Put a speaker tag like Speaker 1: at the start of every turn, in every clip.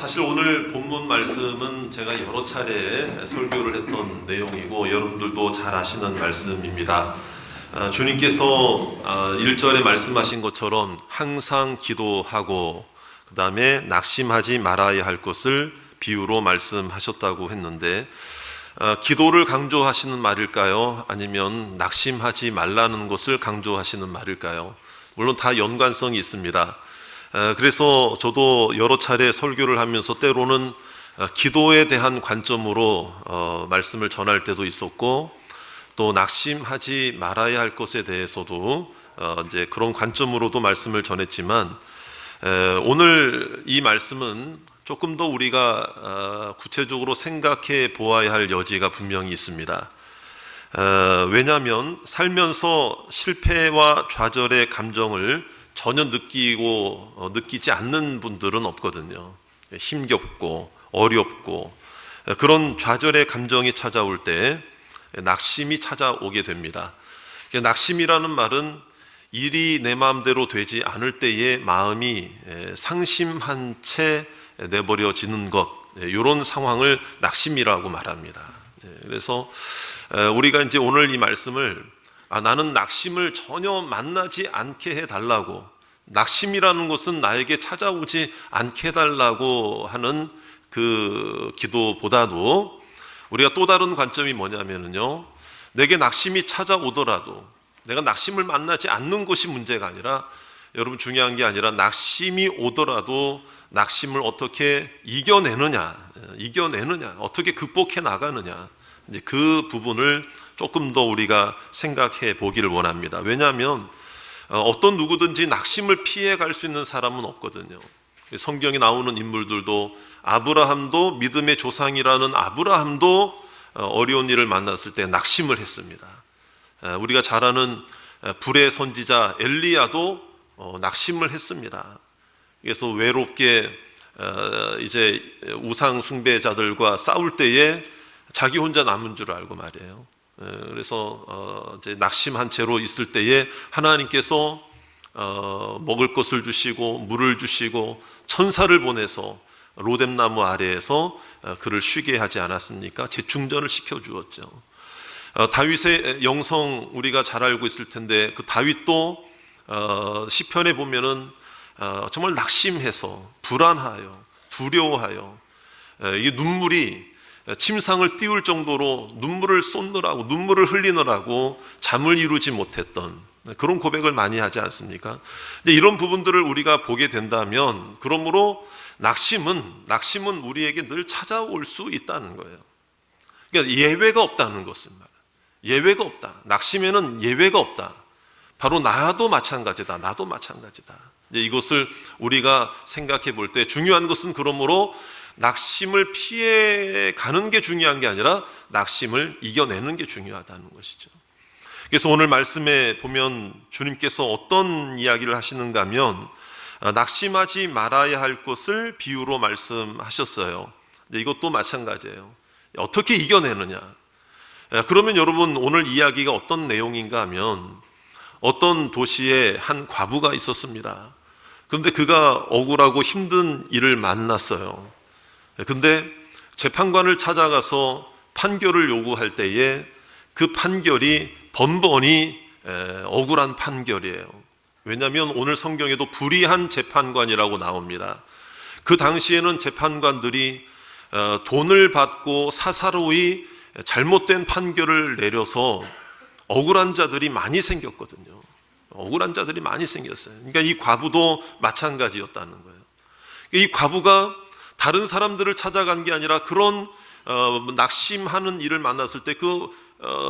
Speaker 1: 사실 오늘 본문 말씀은 제가 여러 차례 설교를 했던 내용이고 여러분들도 잘 아시는 말씀입니다. 주님께서 1절에 말씀하신 것처럼 항상 기도하고 그 다음에 낙심하지 말아야 할 것을 비유로 말씀하셨다고 했는데, 기도를 강조하시는 말일까요? 아니면 낙심하지 말라는 것을 강조하시는 말일까요? 물론 다 연관성이 있습니다. 그래서 저도 여러 차례 설교를 하면서 때로는 기도에 대한 관점으로 말씀을 전할 때도 있었고, 또 낙심하지 말아야 할 것에 대해서도 이제 그런 관점으로도 말씀을 전했지만, 오늘 이 말씀은 조금 더 우리가 구체적으로 생각해 보아야 할 여지가 분명히 있습니다. 왜냐하면 살면서 실패와 좌절의 감정을 전혀 느끼지 않는 분들은 없거든요. 힘겹고 어렵고 그런 좌절의 감정이 찾아올 때 낙심이 찾아오게 됩니다. 낙심이라는 말은 일이 내 마음대로 되지 않을 때의 마음이 상심한 채 내버려지는 것, 이런 상황을 낙심이라고 말합니다. 그래서 우리가 이제 오늘 이 말씀을 나는 낙심을 전혀 만나지 않게 해달라고, 낙심이라는 것은 나에게 찾아오지 않게 해달라고 하는 그 기도보다도 우리가 또 다른 관점이 뭐냐면요, 내게 낙심이 찾아오더라도 내가 낙심을 만나지 않는 것이 문제가 아니라, 여러분 중요한 게 아니라 낙심이 오더라도 낙심을 어떻게 이겨내느냐, 어떻게 극복해 나가느냐, 이제 그 부분을 조금 더 우리가 생각해 보기를 원합니다. 왜냐하면 어떤 누구든지 낙심을 피해 갈 수 있는 사람은 없거든요. 성경에 나오는 인물들도, 아브라함도, 믿음의 조상이라는 아브라함도 어려운 일을 만났을 때 낙심을 했습니다. 우리가 잘 아는 불의 선지자 엘리야도 낙심을 했습니다. 그래서 외롭게 이제 우상 숭배자들과 싸울 때에 자기 혼자 남은 줄 알고 말이에요. 그래서 이제 낙심한 채로 있을 때에 하나님께서 먹을 것을 주시고 물을 주시고 천사를 보내서 로뎀나무 아래에서 그를 쉬게 하지 않았습니까? 재충전을 시켜 주었죠. 다윗의 영성 우리가 잘 알고 있을 텐데, 그 다윗도 시편에 보면은 정말 낙심해서 불안하여 두려워하여 이 눈물이 침상을 띄울 정도로 눈물을 쏟느라고, 눈물을 흘리느라고 잠을 이루지 못했던 그런 고백을 많이 하지 않습니까? 근데 이런 부분들을 우리가 보게 된다면, 그러므로 낙심은 우리에게 늘 찾아올 수 있다는 거예요. 그러니까 예외가 없다는 것은 말이에요. 예외가 없다. 낙심에는 예외가 없다. 바로 나도 마찬가지다. 이것을 우리가 생각해 볼 때, 중요한 것은 그러므로 낙심을 피해 가는 게 중요한 게 아니라 낙심을 이겨내는 게 중요하다는 것이죠. 그래서 오늘 말씀에 보면 주님께서 어떤 이야기를 하시는가 하면, 낙심하지 말아야 할 것을 비유로 말씀하셨어요. 이것도 마찬가지예요. 어떻게 이겨내느냐. 그러면 여러분, 오늘 이야기가 어떤 내용인가 하면, 어떤 도시에 한 과부가 있었습니다. 그런데 그가 억울하고 힘든 일을 만났어요. 근데 재판관을 찾아가서 판결을 요구할 때에 그 판결이 번번이 억울한 판결이에요. 왜냐하면 오늘 성경에도 불의한 재판관이라고 나옵니다. 그 당시에는 재판관들이 돈을 받고 사사로이 잘못된 판결을 내려서 억울한 자들이 많이 생겼거든요. 억울한 자들이 많이 생겼어요. 그러니까 이 과부도 마찬가지였다는 거예요. 이 과부가 다른 사람들을 찾아간 게 아니라 그런 낙심하는 일을 만났을 때 그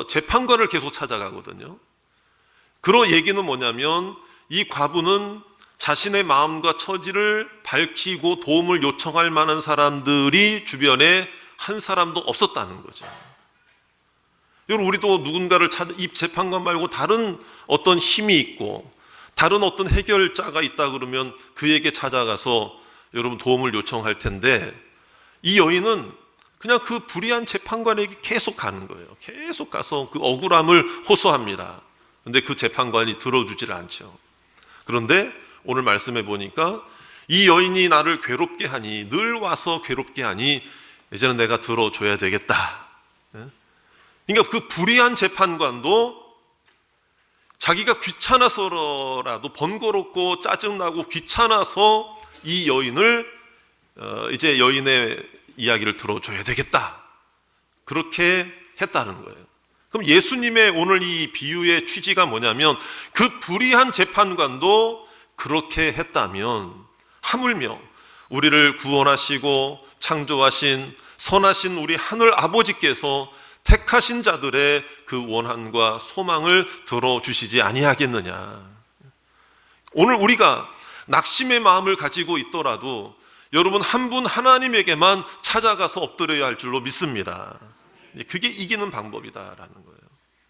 Speaker 1: 재판관을 계속 찾아가거든요. 그런 얘기는 뭐냐면, 이 과부는 자신의 마음과 처지를 밝히고 도움을 요청할 만한 사람들이 주변에 한 사람도 없었다는 거죠. 여러분, 우리도 누군가를 이 재판관 말고 다른 어떤 힘이 있고 다른 어떤 해결자가 있다 그러면 그에게 찾아가서 여러분 도움을 요청할 텐데, 이 여인은 그냥 그 불의한 재판관에게 계속 가는 거예요. 계속 가서 그 억울함을 호소합니다. 그런데 그 재판관이 들어주질 않죠. 그런데 오늘 말씀해 보니까 이 여인이 나를 괴롭게 하니, 늘 와서 괴롭게 하니 이제는 내가 들어줘야 되겠다. 그러니까 그 불의한 재판관도 자기가 귀찮아서라도, 번거롭고 짜증나고 귀찮아서 이 여인을 이제 여인의 이야기를 들어줘야 되겠다, 그렇게 했다는 거예요. 그럼 예수님의 오늘 이 비유의 취지가 뭐냐면, 그 불의한 재판관도 그렇게 했다면 하물며 우리를 구원하시고 창조하신 선하신 우리 하늘 아버지께서 택하신 자들의 그 원한과 소망을 들어주시지 아니하겠느냐. 오늘 우리가 낙심의 마음을 가지고 있더라도 여러분, 한 분 하나님에게만 찾아가서 엎드려야 할 줄로 믿습니다. 그게 이기는 방법이다라는 거예요.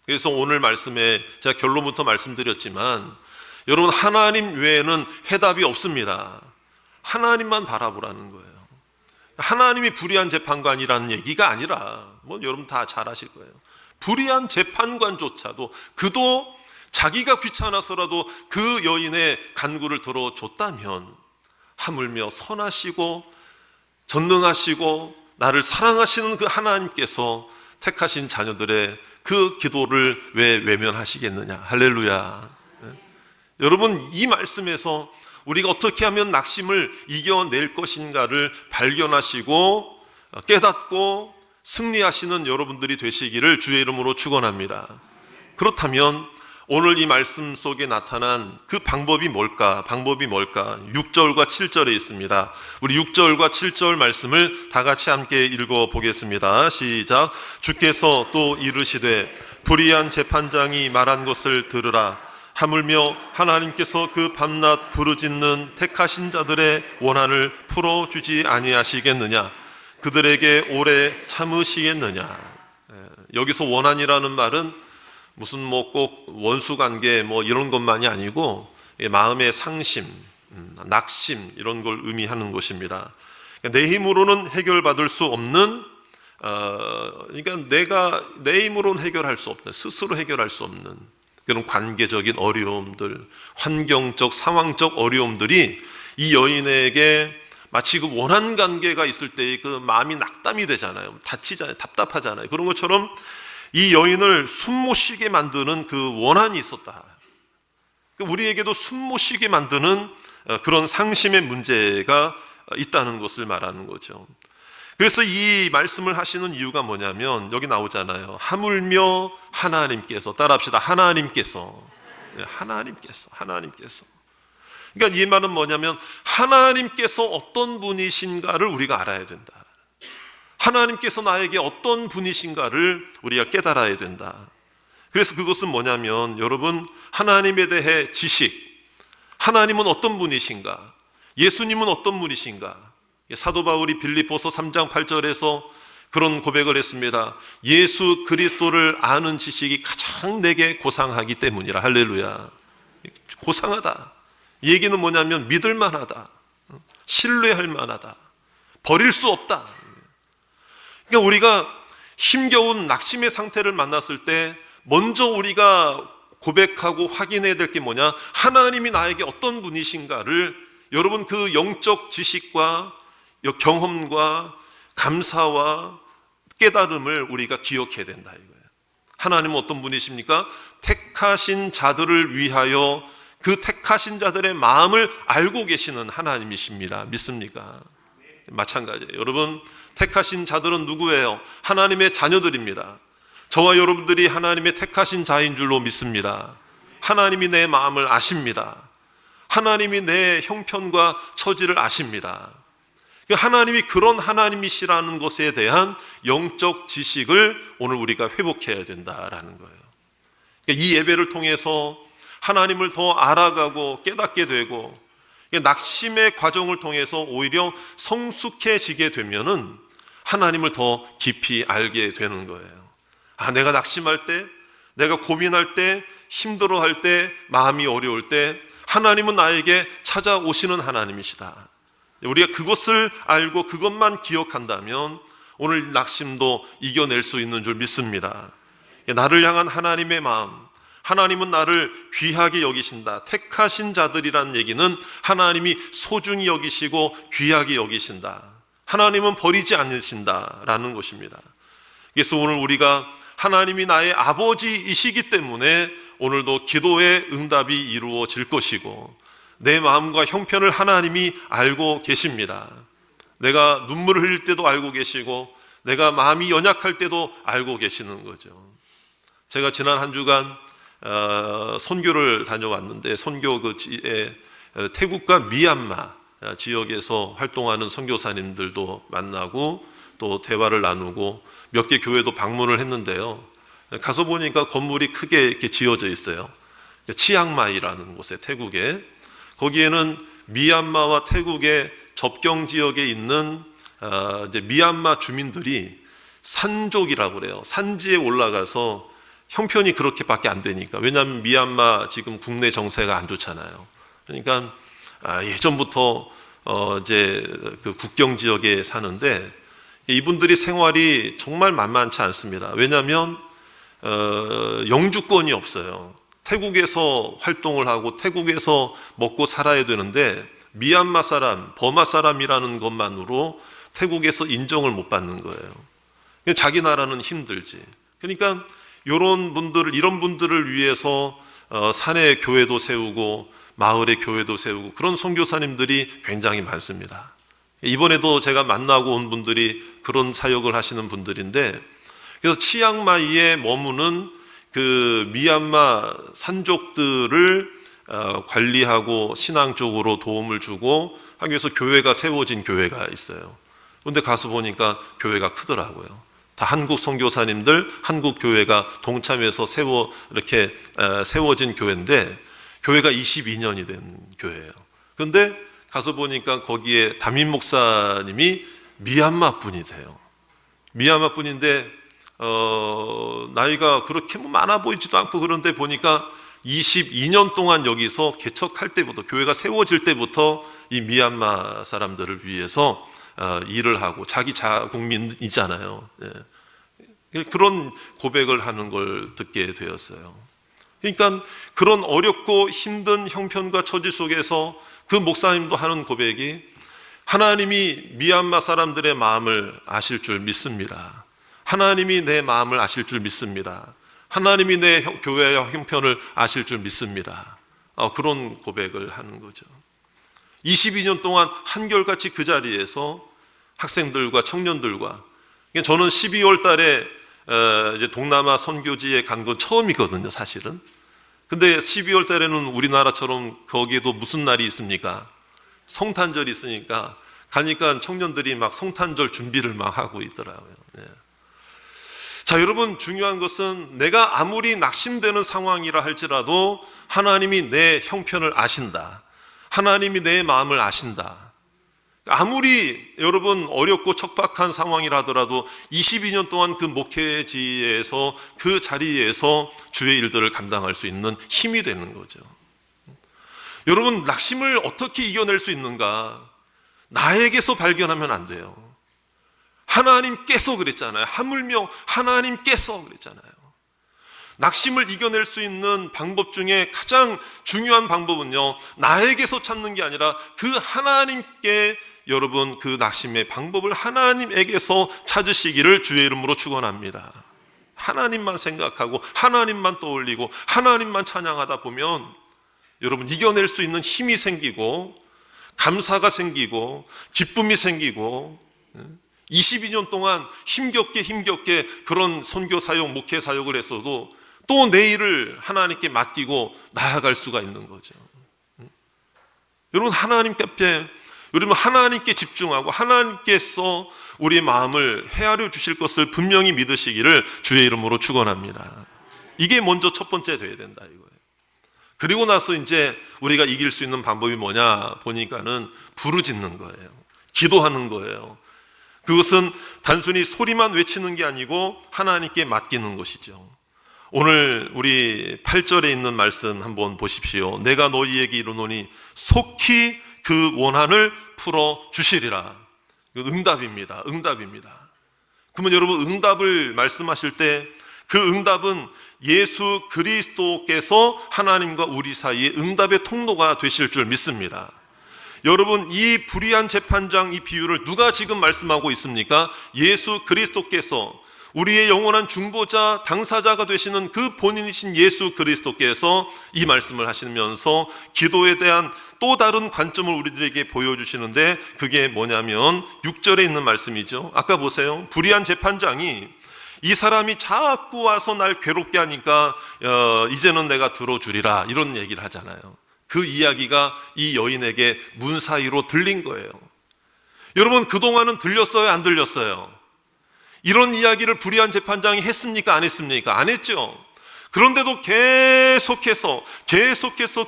Speaker 1: 그래서 오늘 말씀에 제가 결론부터 말씀드렸지만, 여러분, 하나님 외에는 해답이 없습니다. 하나님만 바라보라는 거예요. 하나님이 불의한 재판관이라는 얘기가 아니라, 여러분 다 잘 아실 거예요. 불의한 재판관조차도 그도 자기가 귀찮아서라도 그 여인의 간구를 들어줬다면, 하물며 선하시고 전능하시고 나를 사랑하시는 그 하나님께서 택하신 자녀들의 그 기도를 왜 외면하시겠느냐. 할렐루야. 여러분, 이 말씀에서 우리가 어떻게 하면 낙심을 이겨낼 것인가를 발견하시고 깨닫고 승리하시는 여러분들이 되시기를 주의 이름으로 축원합니다. 그렇다면 오늘 이 말씀 속에 나타난 그 방법이 뭘까? 6절과 7절에 있습니다. 우리 6절과 7절 말씀을 다 같이 함께 읽어보겠습니다. 시작. 주께서 또 이르시되 불의한 재판장이 말한 것을 들으라. 하물며 하나님께서 그 밤낮 부르짖는 택하신 자들의 원한을 풀어주지 아니하시겠느냐. 그들에게 오래 참으시겠느냐. 여기서 원한이라는 말은 무슨 꼭 원수관계 이런 것만이 아니고 마음의 상심, 낙심 이런 걸 의미하는 것입니다. 내 힘으로는 해결받을 수 없는, 그러니까 내 힘으로는 해결할 수 없는, 스스로 해결할 수 없는 그런 관계적인 어려움들, 환경적, 상황적 어려움들이 이 여인에게 마치 그 원한 관계가 있을 때 그 마음이 낙담이 되잖아요. 다치잖아요. 답답하잖아요. 그런 것처럼 이 여인을 숨 못 쉬게 만드는 그 원한이 있었다. 우리에게도 숨 못 쉬게 만드는 그런 상심의 문제가 있다는 것을 말하는 거죠. 그래서 이 말씀을 하시는 이유가 뭐냐면, 여기 나오잖아요. 하물며 하나님께서, 따라합시다. 하나님께서. 그러니까 이 말은 뭐냐면, 하나님께서 어떤 분이신가를 우리가 알아야 된다. 하나님께서 나에게 어떤 분이신가를 우리가 깨달아야 된다. 그래서 그것은 뭐냐면, 여러분, 하나님에 대해 지식, 하나님은 어떤 분이신가, 예수님은 어떤 분이신가. 사도 바울이 빌립보서 3장 8절에서 그런 고백을 했습니다. 예수 그리스도를 아는 지식이 가장 내게 고상하기 때문이라. 할렐루야. 고상하다. 이 얘기는 뭐냐면 믿을 만하다, 신뢰할 만하다, 버릴 수 없다. 그러니까 우리가 힘겨운 낙심의 상태를 만났을 때 먼저 우리가 고백하고 확인해야 될 게 뭐냐? 하나님이 나에게 어떤 분이신가를, 여러분, 그 영적 지식과 경험과 감사와 깨달음을 우리가 기억해야 된다 이거예요. 하나님은 어떤 분이십니까? 택하신 자들을 위하여 그 택하신 자들의 마음을 알고 계시는 하나님이십니다. 믿습니까? 마찬가지예요. 여러분, 택하신 자들은 누구예요? 하나님의 자녀들입니다. 저와 여러분들이 하나님의 택하신 자인 줄로 믿습니다. 하나님이 내 마음을 아십니다. 하나님이 내 형편과 처지를 아십니다. 하나님이 그런 하나님이시라는 것에 대한 영적 지식을 오늘 우리가 회복해야 된다라는 거예요. 이 예배를 통해서 하나님을 더 알아가고 깨닫게 되고, 낙심의 과정을 통해서 오히려 성숙해지게 되면은 하나님을 더 깊이 알게 되는 거예요. 내가 낙심할 때, 내가 고민할 때, 힘들어할 때, 마음이 어려울 때 하나님은 나에게 찾아오시는 하나님이시다. 우리가 그것을 알고 그것만 기억한다면 오늘 낙심도 이겨낼 수 있는 줄 믿습니다. 나를 향한 하나님의 마음, 하나님은 나를 귀하게 여기신다. 택하신 자들이란 얘기는 하나님이 소중히 여기시고 귀하게 여기신다. 하나님은 버리지 않으신다라는 것입니다. 그래서 오늘 우리가 하나님이 나의 아버지이시기 때문에 오늘도 기도의 응답이 이루어질 것이고 내 마음과 형편을 하나님이 알고 계십니다. 내가 눈물을 흘릴 때도 알고 계시고 내가 마음이 연약할 때도 알고 계시는 거죠. 제가 지난 한 주간 선교를 다녀왔는데 선교 태국과 미얀마 지역에서 활동하는 선교사님들도 만나고 또 대화를 나누고 몇 개 교회도 방문을 했는데요. 가서 보니까 건물이 크게 이렇게 지어져 있어요. 치앙마이라는 곳에 태국에 거기에는 미얀마와 태국의 접경 지역에 있는 이제 미얀마 주민들이 산족이라고 그래요. 산지에 올라가서 형편이 그렇게밖에 안 되니까. 왜냐하면 미얀마 지금 국내 정세가 안 좋잖아요. 그러니까 예전부터 이제 그 국경 지역에 사는데 이분들이 생활이 정말 만만치 않습니다. 왜냐하면 영주권이 없어요. 태국에서 활동을 하고 태국에서 먹고 살아야 되는데 미얀마 사람, 버마 사람이라는 것만으로 태국에서 인정을 못 받는 거예요. 자기 나라는 힘들지. 그러니까 이런 분들을 위해서 산에 교회도 세우고 마을에 교회도 세우고 그런 선교사님들이 굉장히 많습니다. 이번에도 제가 만나고 온 분들이 그런 사역을 하시는 분들인데, 그래서 치앙마이에 머무는 그 미얀마 산족들을 관리하고 신앙적으로 도움을 주고 하기 위해서 교회가 세워진 교회가 있어요. 그런데 가서 보니까 교회가 크더라고요. 다 한국 선교사님들, 한국 교회가 동참해서 이렇게 세워진 교회인데 교회가 22년이 된 교회예요. 그런데 가서 보니까 거기에 담임 목사님이 미얀마 분이세요. 미얀마 분인데 나이가 그렇게 많아 보이지도 않고 그런데 보니까 22년 동안 여기서 개척할 때부터 교회가 세워질 때부터 이 미얀마 사람들을 위해서 일을 하고 자기 자국민이잖아요. 그런 고백을 하는 걸 듣게 되었어요. 그러니까 그런 어렵고 힘든 형편과 처지 속에서 그 목사님도 하는 고백이 하나님이 미얀마 사람들의 마음을 아실 줄 믿습니다. 하나님이 내 마음을 아실 줄 믿습니다. 하나님이 내 교회의 형편을 아실 줄 믿습니다. 그런 고백을 하는 거죠. 22년 동안 한결같이 그 자리에서 학생들과 청년들과, 저는 12월 달에 이제 동남아 선교지에 간 건 처음이거든요, 사실은. 근데 12월 달에는 우리나라처럼 거기에도 무슨 날이 있습니까? 성탄절이 있으니까 가니까 청년들이 막 성탄절 준비를 막 하고 있더라고요. 자, 여러분, 중요한 것은 내가 아무리 낙심되는 상황이라 할지라도 하나님이 내 형편을 아신다. 하나님이 내 마음을 아신다. 아무리 여러분 어렵고 척박한 상황이라 하더라도 22년 동안 그 목회지에서 그 자리에서 주의 일들을 감당할 수 있는 힘이 되는 거죠. 여러분, 낙심을 어떻게 이겨낼 수 있는가? 나에게서 발견하면 안 돼요. 하나님께서 그랬잖아요. 하물며 하나님께서 그랬잖아요. 낙심을 이겨낼 수 있는 방법 중에 가장 중요한 방법은요, 나에게서 찾는 게 아니라 그 하나님께, 여러분, 그 낙심의 방법을 하나님에게서 찾으시기를 주의 이름으로 축원합니다. 하나님만 생각하고 하나님만 떠올리고 하나님만 찬양하다 보면 여러분 이겨낼 수 있는 힘이 생기고 감사가 생기고 기쁨이 생기고 22년 동안 힘겹게 그런 선교 사역, 목회 사역을 했어도 또 내일을 하나님께 맡기고 나아갈 수가 있는 거죠. 여러분, 여러분 하나님께 집중하고 하나님께서 우리의 마음을 헤아려 주실 것을 분명히 믿으시기를 주의 이름으로 축원합니다. 이게 먼저 첫 번째 돼야 된다 이거예요. 그리고 나서 이제 우리가 이길 수 있는 방법이 뭐냐 보니까는 부르짖는 거예요. 기도하는 거예요. 그것은 단순히 소리만 외치는 게 아니고 하나님께 맡기는 것이죠. 오늘 우리 8절에 있는 말씀 한번 보십시오. 내가 너희에게 이르노니 속히 그 원한을 풀어주시리라. 응답입니다. 그러면 여러분, 응답을 말씀하실 때 그 응답은 예수 그리스도께서 하나님과 우리 사이의 응답의 통로가 되실 줄 믿습니다. 여러분, 이 불의한 재판장 이 비유를 누가 지금 말씀하고 있습니까? 예수 그리스도께서, 우리의 영원한 중보자, 당사자가 되시는 그 본인이신 예수 그리스도께서 이 말씀을 하시면서 기도에 대한 또 다른 관점을 우리들에게 보여주시는데, 그게 뭐냐면 6절에 있는 말씀이죠. 아까 보세요. 불의한 재판장이 이 사람이 자꾸 와서 날 괴롭게 하니까 이제는 내가 들어주리라, 이런 얘기를 하잖아요. 그 이야기가 이 여인에게 문 사이로 들린 거예요. 여러분, 그동안은 들렸어요, 안 들렸어요? 이런 이야기를 불의한 재판장이 했습니까, 안 했습니까? 안 했죠. 그런데도 계속해서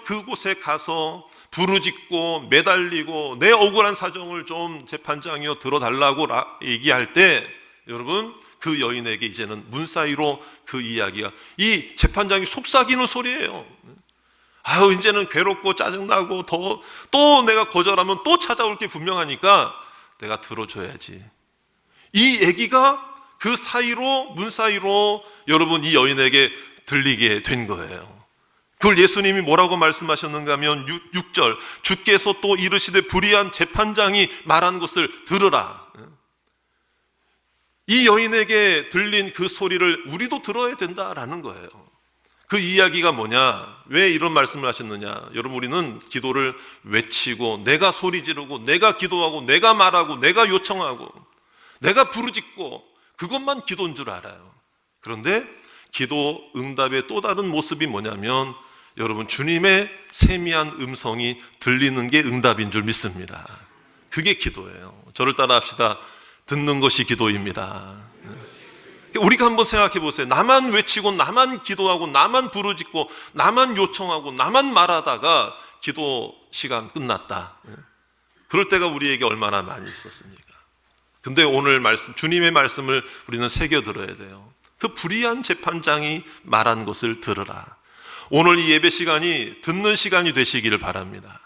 Speaker 1: 그곳에 가서 부르짖고 매달리고 내 억울한 사정을 좀 재판장이여 들어달라고 얘기할 때, 여러분, 그 여인에게 이제는 문 사이로 그 이야기가, 이 재판장이 속삭이는 소리예요. 아유, 이제는 괴롭고 짜증나고 또 내가 거절하면 또 찾아올 게 분명하니까 내가 들어줘야지. 이 얘기가 그 사이로, 문 사이로 여러분 이 여인에게 들리게 된 거예요. 그걸 예수님이 뭐라고 말씀하셨는가 하면 6절, 주께서 또 이르시되 불의한 재판장이 말한 것을 들으라. 이 여인에게 들린 그 소리를 우리도 들어야 된다라는 거예요. 그 이야기가 뭐냐? 왜 이런 말씀을 하셨느냐? 여러분, 우리는 기도를 외치고 내가 소리 지르고 내가 기도하고 내가 말하고 내가 요청하고 내가 부르짖고 그것만 기도인 줄 알아요. 그런데 기도 응답의 또 다른 모습이 뭐냐면, 여러분, 주님의 세미한 음성이 들리는 게 응답인 줄 믿습니다. 그게 기도예요. 저를 따라 합시다. 듣는 것이 기도입니다. 우리가 한번 생각해 보세요. 나만 외치고 나만 기도하고 나만 부르짖고 나만 요청하고 나만 말하다가 기도 시간 끝났다. 그럴 때가 우리에게 얼마나 많이 있었습니까? 근데 오늘 말씀, 주님의 말씀을 우리는 새겨 들어야 돼요. 그 불의한 재판장이 말한 것을 들으라. 오늘 이 예배 시간이 듣는 시간이 되시기를 바랍니다.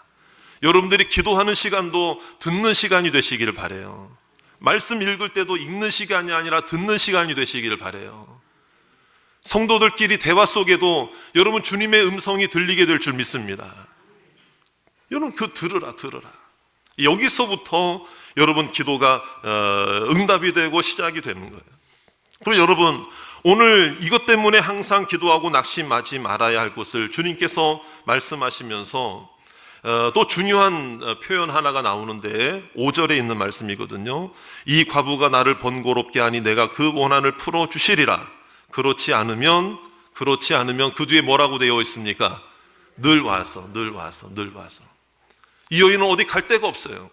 Speaker 1: 여러분들이 기도하는 시간도 듣는 시간이 되시기를 바라요. 말씀 읽을 때도 읽는 시간이 아니라 듣는 시간이 되시기를 바라요. 성도들끼리 대화 속에도 여러분 주님의 음성이 들리게 될 줄 믿습니다. 여러분, 그 들으라. 여기서부터 여러분 기도가 응답이 되고 시작이 되는 거예요. 그럼 여러분, 오늘 이것 때문에 항상 기도하고 낙심하지 말아야 할 것을 주님께서 말씀하시면서 또 중요한 표현 하나가 나오는데 5절에 있는 말씀이거든요. 이 과부가 나를 번거롭게 하니 내가 그 원한을 풀어주시리라. 그렇지 않으면 그 뒤에 뭐라고 되어 있습니까? 늘 와서. 이 여인은 어디 갈 데가 없어요.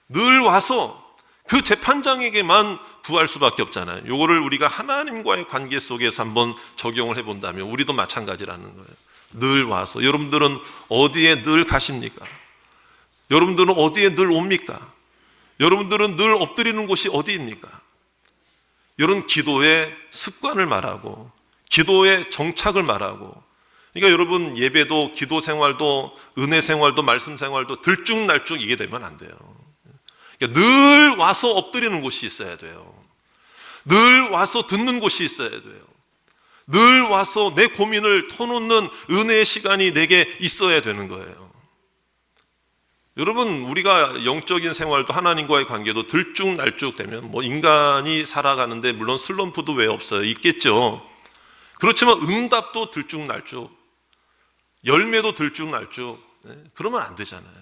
Speaker 1: 늘 와서 그 재판장에게만 구할 수밖에 없잖아요. 요거를 우리가 하나님과의 관계 속에서 한번 적용을 해본다면 우리도 마찬가지라는 거예요. 늘 와서. 여러분들은 어디에 늘 가십니까? 여러분들은 어디에 늘 옵니까? 여러분들은 늘 엎드리는 곳이 어디입니까? 이런 기도의 습관을 말하고 기도의 정착을 말하고, 그러니까 여러분 예배도 기도 생활도 은혜 생활도 말씀 생활도 들쭉날쭉 이게 되면 안 돼요. 그러니까 늘 와서 엎드리는 곳이 있어야 돼요. 늘 와서 듣는 곳이 있어야 돼요. 늘 와서 내 고민을 터놓는 은혜의 시간이 내게 있어야 되는 거예요. 여러분, 우리가 영적인 생활도 하나님과의 관계도 들쭉날쭉 되면 인간이 살아가는데 물론 슬럼프도 왜 없어요? 있겠죠. 그렇지만 응답도 들쭉날쭉, 열매도 들쭉날쭉, 그러면 안 되잖아요.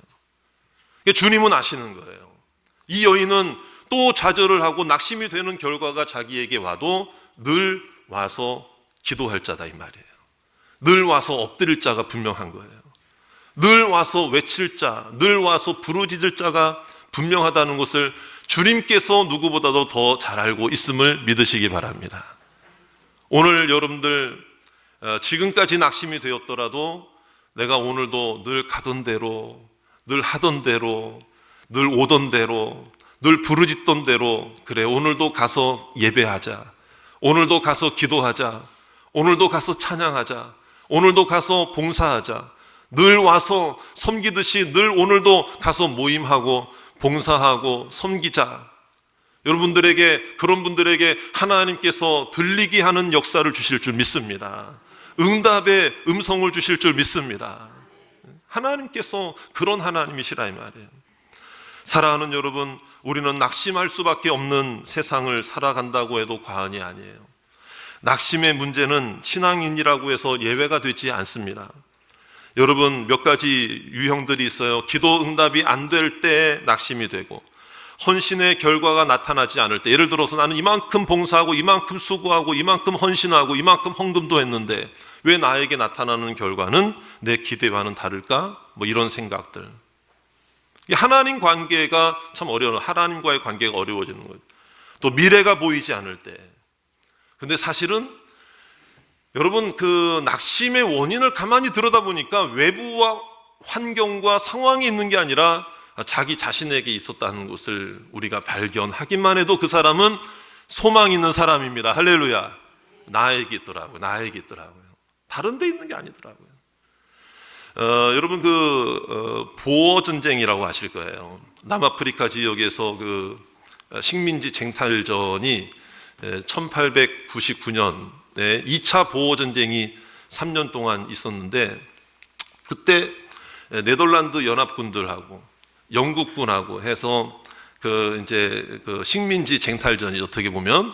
Speaker 1: 주님은 아시는 거예요. 이 여인은 또 좌절을 하고 낙심이 되는 결과가 자기에게 와도 늘 와서 기도할 자다 이 말이에요. 늘 와서 엎드릴 자가 분명한 거예요. 늘 와서 외칠 자, 늘 와서 부르짖을 자가 분명하다는 것을 주님께서 누구보다도 더 잘 알고 있음을 믿으시기 바랍니다. 오늘 여러분들 지금까지 낙심이 되었더라도 내가 오늘도 늘 가던 대로, 늘 하던 대로, 늘 오던 대로, 늘 부르짖던 대로, 그래 오늘도 가서 예배하자, 오늘도 가서 기도하자, 오늘도 가서 찬양하자, 오늘도 가서 봉사하자, 늘 와서 섬기듯이 늘 오늘도 가서 모임하고 봉사하고 섬기자. 여러분들에게, 그런 분들에게 하나님께서 들리게 하는 역사를 주실 줄 믿습니다. 응답의 음성을 주실 줄 믿습니다. 하나님께서 그런 하나님이시라 이 말이에요. 사랑하는 여러분, 우리는 낙심할 수밖에 없는 세상을 살아간다고 해도 과언이 아니에요. 낙심의 문제는 신앙인이라고 해서 예외가 되지 않습니다. 여러분, 몇 가지 유형들이 있어요. 기도 응답이 안 될 때 낙심이 되고, 헌신의 결과가 나타나지 않을 때, 예를 들어서 나는 이만큼 봉사하고 이만큼 수고하고 이만큼 헌신하고 이만큼 헌금도 했는데 왜 나에게 나타나는 결과는 내 기대와는 다를까? 뭐 이런 생각들. 하나님 관계가 참 어려워요. 하나님과의 관계가 어려워지는 거예요. 또 미래가 보이지 않을 때. 근데 사실은 여러분, 그 낙심의 원인을 가만히 들여다보니까 외부와 환경과 상황이 있는 게 아니라 자기 자신에게 있었다는 것을 우리가 발견하기만 해도 그 사람은 소망 있는 사람입니다. 할렐루야. 나에게 있더라고요. 나에게 있더라고요. 다른 데 있는 게 아니더라고요. 여러분, 보어 전쟁이라고 아실 거예요. 남아프리카 지역에서 그 식민지 쟁탈전이 1899년에 2차 보어 전쟁이 3년 동안 있었는데, 그때 네덜란드 연합군들하고 영국군하고 해서 그 식민지 쟁탈전이 어떻게 보면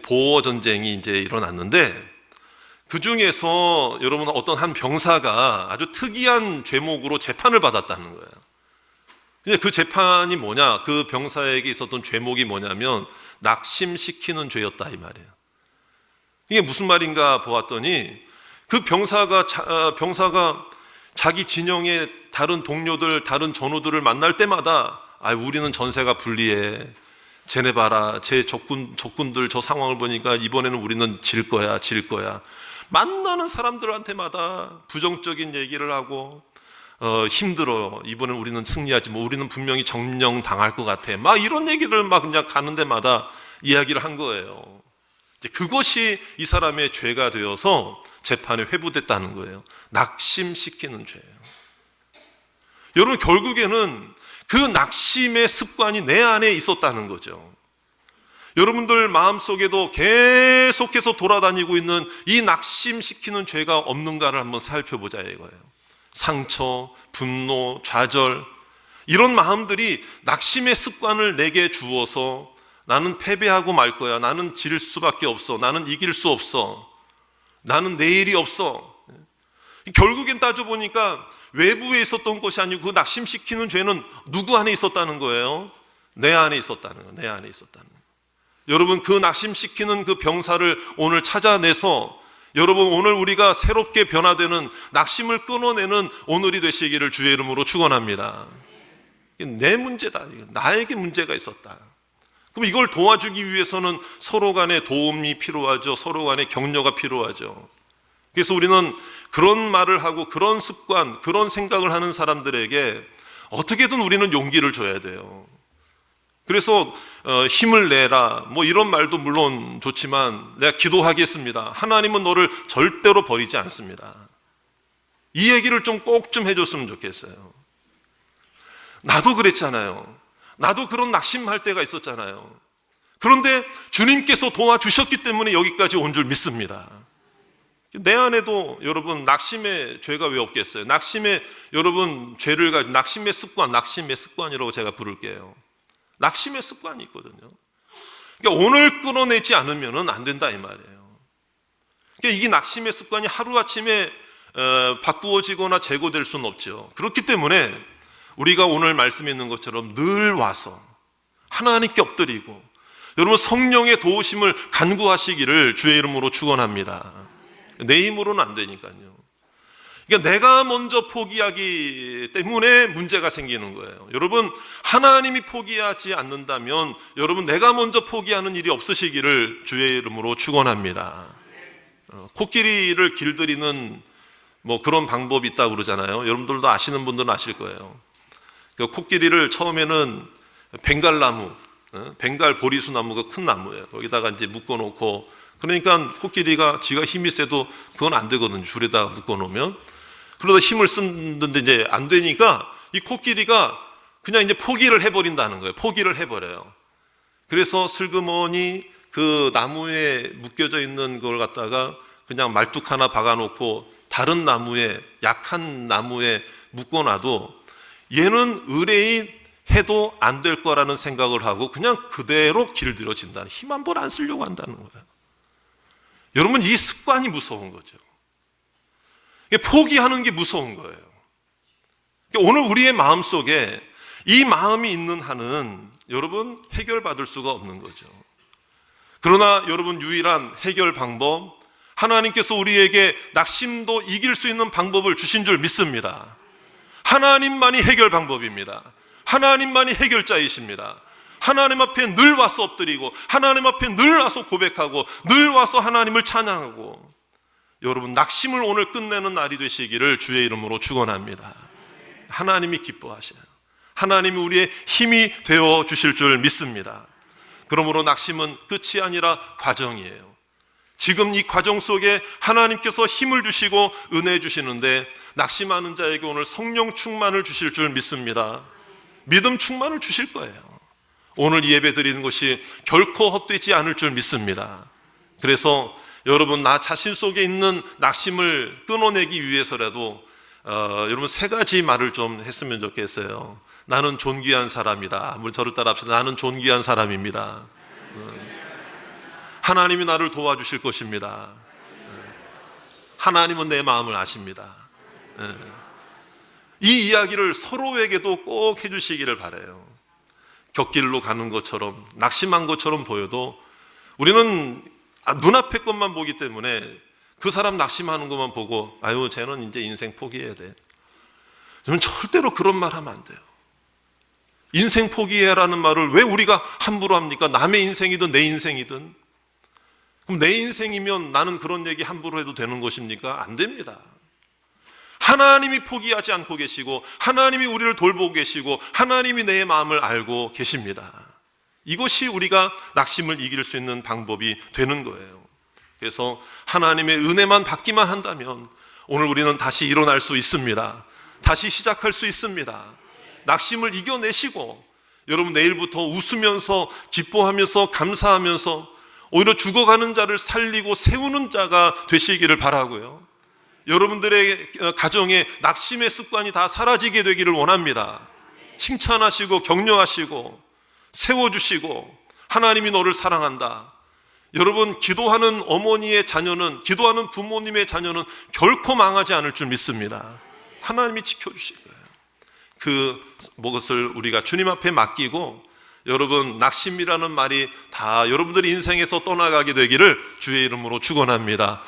Speaker 1: 보어 전쟁이 이제 일어났는데, 그 중에서 여러분 어떤 한 병사가 아주 특이한 죄목으로 재판을 받았다는 거예요. 근데 그 재판이 뭐냐? 그 병사에게 있었던 죄목이 뭐냐면 낙심시키는 죄였다 이 말이에요. 이게 무슨 말인가 보았더니, 그 병사가 자기 진영의 다른 동료들, 다른 전우들을 만날 때마다 우리는 전세가 불리해. 쟤네 봐라. 제 적군들 저 상황을 보니까 이번에는 우리는 질 거야. 만나는 사람들한테마다 부정적인 얘기를 하고, 힘들어. 이번엔 우리는 승리하지. 우리는 분명히 점령당할 것 같아. 막 이런 얘기를 막 그냥 가는 데마다 이야기를 한 거예요. 이제 그것이 이 사람의 죄가 되어서 재판에 회부됐다는 거예요. 낙심시키는 죄예요. 여러분, 결국에는 그 낙심의 습관이 내 안에 있었다는 거죠. 여러분들 마음속에도 계속해서 돌아다니고 있는 이 낙심시키는 죄가 없는가를 한번 살펴보자 이거예요. 상처, 분노, 좌절, 이런 마음들이 낙심의 습관을 내게 주어서 나는 패배하고 말 거야. 나는 질 수밖에 없어. 나는 이길 수 없어. 나는 내일이 없어. 결국엔 따져보니까 외부에 있었던 것이 아니고 그 낙심시키는 죄는 누구 안에 있었다는 거예요? 내 안에 있었다는 거예요. 내 안에 있었다는 거예요. 여러분, 그 낙심시키는 그 병사를 오늘 찾아내서 여러분, 오늘 우리가 새롭게 변화되는, 낙심을 끊어내는 오늘이 되시기를 주의 이름으로 축원합니다. 내 문제다. 나에게 문제가 있었다. 그럼 이걸 도와주기 위해서는 서로 간의 도움이 필요하죠. 서로 간의 격려가 필요하죠. 그래서 우리는 그런 말을 하고 그런 습관, 그런 생각을 하는 사람들에게 어떻게든 우리는 용기를 줘야 돼요. 그래서 힘을 내라, 뭐 이런 말도 물론 좋지만, 내가 기도하겠습니다. 하나님은 너를 절대로 버리지 않습니다. 이 얘기를 꼭 좀 해줬으면 좋겠어요. 나도 그랬잖아요. 나도 그런 낙심할 때가 있었잖아요. 그런데 주님께서 도와주셨기 때문에 여기까지 온 줄 믿습니다. 내 안에도 여러분 낙심의 죄가 왜 없겠어요? 낙심의 여러분 죄를 가지고 낙심의 습관이라고 제가 부를게요. 낙심의 습관이 있거든요. 그러니까 오늘 끊어내지 않으면 안 된다 이 말이에요. 그러니까 이게 낙심의 습관이 하루아침에 바꾸어지거나 제거될 수는 없죠. 그렇기 때문에 우리가 오늘 말씀에 있는 것처럼 늘 와서 하나님께 엎드리고 여러분 성령의 도우심을 간구하시기를 주의 이름으로 축원합니다. 내 힘으로는 안 되니까요. 그러니까 내가 먼저 포기하기 때문에 문제가 생기는 거예요. 여러분, 하나님이 포기하지 않는다면 여러분 내가 먼저 포기하는 일이 없으시기를 주의 이름으로 축원합니다. 코끼리를 길들이는 뭐 그런 방법이 있다고 그러잖아요. 여러분들도 아시는 분들은 아실 거예요. 그 코끼리를 처음에는 벵갈나무, 벵갈 보리수 나무가 큰 나무예요. 거기다가 이제 묶어놓고, 그러니까 코끼리가 지가 힘이 세도 그건 안 되거든요. 줄에다 묶어놓으면. 그러다 힘을 쓰는데 이제 안 되니까 이 코끼리가 그냥 이제 포기를 해버린다는 거예요. 포기를 해버려요. 그래서 슬그머니 그 나무에 묶여져 있는 걸 갖다가 그냥 말뚝 하나 박아놓고 다른 나무에, 약한 나무에 묶어놔도 얘는 의뢰인 해도 안 될 거라는 생각을 하고 그냥 그대로 길들여진다는, 힘 한 번 안 쓰려고 한다는 거예요. 여러분, 이 습관이 무서운 거죠. 포기하는 게 무서운 거예요. 오늘 우리의 마음속에 이 마음이 있는 한은 여러분 해결받을 수가 없는 거죠. 그러나 여러분, 유일한 해결 방법, 하나님께서 우리에게 낙심도 이길 수 있는 방법을 주신 줄 믿습니다. 하나님만이 해결 방법입니다. 하나님만이 해결자이십니다. 하나님 앞에 늘 와서 엎드리고 하나님 앞에 늘 와서 고백하고 늘 와서 하나님을 찬양하고, 여러분 낙심을 오늘 끝내는 날이 되시기를 주의 이름으로 축원합니다. 하나님이 기뻐하셔요. 하나님이 우리의 힘이 되어 주실 줄 믿습니다. 그러므로 낙심은 끝이 아니라 과정이에요. 지금 이 과정 속에 하나님께서 힘을 주시고 은혜 주시는데, 낙심하는 자에게 오늘 성령 충만을 주실 줄 믿습니다. 믿음 충만을 주실 거예요. 오늘 이 예배 드리는 것이 결코 헛되지 않을 줄 믿습니다. 그래서 여러분, 나 자신 속에 있는 낙심을 끊어내기 위해서라도 여러분 세 가지 말을 좀 했으면 좋겠어요. 나는 존귀한 사람이다. 한번 저를 따라합시다. 나는 존귀한 사람입니다. 하나님이 나를 도와주실 것입니다. 하나님은 내 마음을 아십니다. 이 이야기를 서로에게도 꼭 해주시기를 바라요. 곁길로 가는 것처럼, 낙심한 것처럼 보여도 우리는 눈앞의 것만 보기 때문에 그 사람 낙심하는 것만 보고, 아유 쟤는 이제 인생 포기해야 돼. 저는 절대로 그런 말 하면 안 돼요. 인생 포기해라는 말을 왜 우리가 함부로 합니까? 남의 인생이든 내 인생이든. 그럼 내 인생이면 나는 그런 얘기 함부로 해도 되는 것입니까? 안 됩니다. 하나님이 포기하지 않고 계시고 하나님이 우리를 돌보고 계시고 하나님이 내 마음을 알고 계십니다. 이것이 우리가 낙심을 이길 수 있는 방법이 되는 거예요. 그래서 하나님의 은혜만 받기만 한다면 오늘 우리는 다시 일어날 수 있습니다. 다시 시작할 수 있습니다. 낙심을 이겨내시고 여러분 내일부터 웃으면서 기뻐하면서 감사하면서 오히려 죽어가는 자를 살리고 세우는 자가 되시기를 바라고요. 여러분들의 가정에 낙심의 습관이 다 사라지게 되기를 원합니다. 칭찬하시고 격려하시고 세워주시고, 하나님이 너를 사랑한다. 여러분, 기도하는 어머니의 자녀는, 기도하는 부모님의 자녀는 결코 망하지 않을 줄 믿습니다. 하나님이 지켜주실 거예요. 그것을 우리가 주님 앞에 맡기고, 여러분 낙심이라는 말이 다 여러분들의 인생에서 떠나가게 되기를 주의 이름으로 축원합니다.